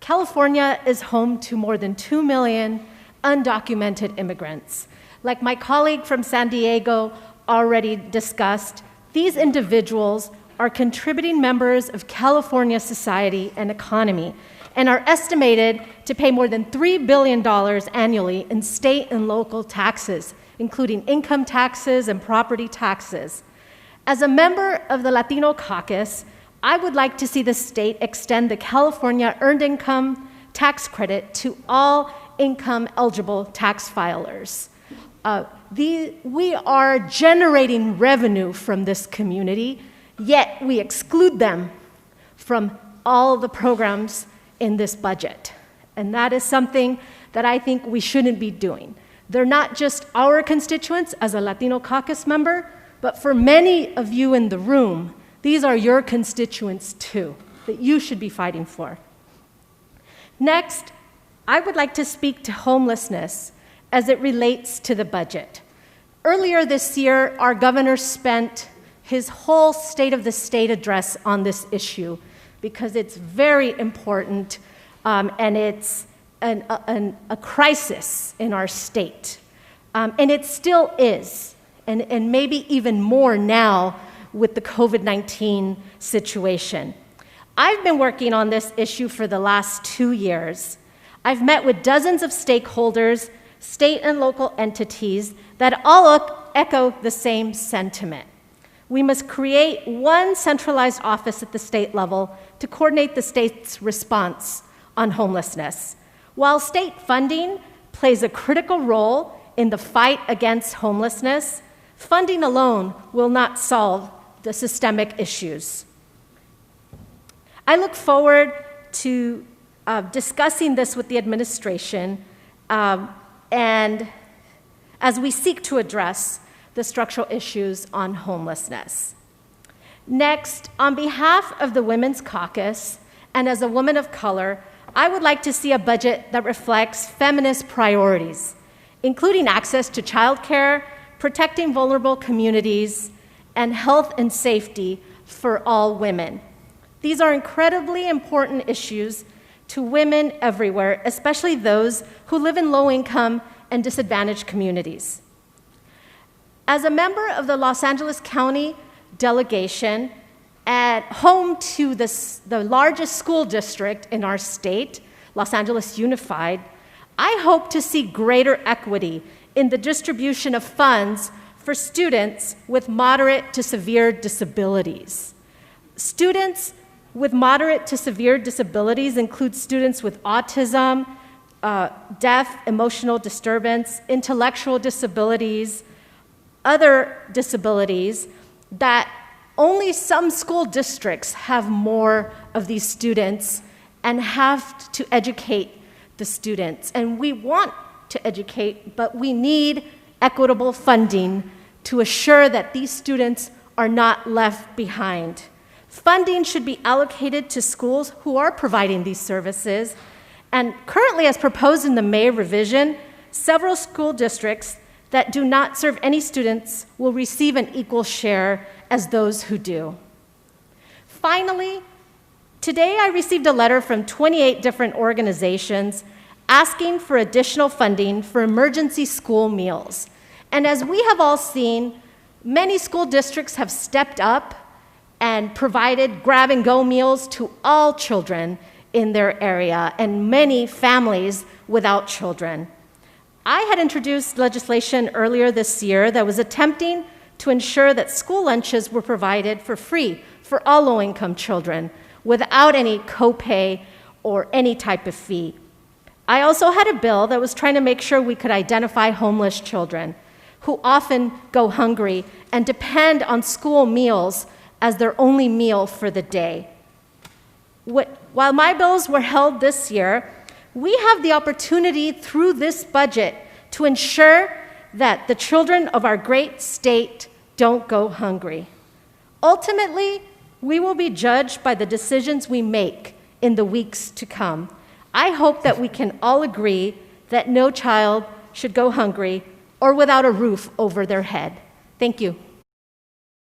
California is home to more than 2 million undocumented immigrants. Like my colleague from San Diego already discussed, these individuals are contributing members of California society and economy and are estimated to pay more than $3 billion annually in state and local taxes, including income taxes and property taxes. As a member of the Latino caucus, I would like to see the state extend the California Earned Income Tax Credit to all income-eligible tax filers. We are generating revenue from this community, yet we exclude them from all the programs in this budget. And that is something that I think we shouldn't be doing. They're not just our constituents as a Latino caucus member, but for many of you in the room, these are your constituents too, that you should be fighting for. Next, I would like to speak to homelessness as it relates to the budget. Earlier this year, our governor spent his whole State of the State address on this issue because it's very important and it's a crisis in our state. And it still is, and maybe even more now with the COVID-19 situation. I've been working on this issue for the last 2 years. I've met with dozens of stakeholders, state and local entities that all echo the same sentiment. We must create one centralized office at the state level to coordinate the state's response on homelessness. While state funding plays a critical role in the fight against homelessness, funding alone will not solve the systemic issues. I look forward to discussing this with the administration and as we seek to address the structural issues on homelessness. Next, on behalf of the Women's Caucus and as a woman of color, I would like to see a budget that reflects feminist priorities, including access to childcare, protecting vulnerable communities, and health and safety for all women. These are incredibly important issues to women everywhere, especially those who live in low-income and disadvantaged communities. As a member of the Los Angeles County delegation, at home to the largest school district in our state, Los Angeles Unified, I hope to see greater equity in the distribution of funds for students with moderate to severe disabilities. Students with moderate to severe disabilities include students with autism, deaf, emotional disturbance, intellectual disabilities, other disabilities that only some school districts have more of these students and have to educate the students. And we want to educate, but we need equitable funding to assure that these students are not left behind. Funding should be allocated to schools who are providing these services. And currently, as proposed in the May revision, several school districts that do not serve any students will receive an equal share as those who do. Finally, today I received a letter from 28 different organizations asking for additional funding for emergency school meals. And as we have all seen, many school districts have stepped up and provided grab-and-go meals to all children in their area and many families without children. I had introduced legislation earlier this year that was attempting to ensure that school lunches were provided for free for all low-income children without any copay or any type of fee. I also had a bill that was trying to make sure we could identify homeless children who often go hungry and depend on school meals as their only meal for the day. While my bills were held this year, we have the opportunity through this budget to ensure that the children of our great state don't go hungry. Ultimately, we will be judged by the decisions we make in the weeks to come. I hope that we can all agree that no child should go hungry or without a roof over their head. Thank you.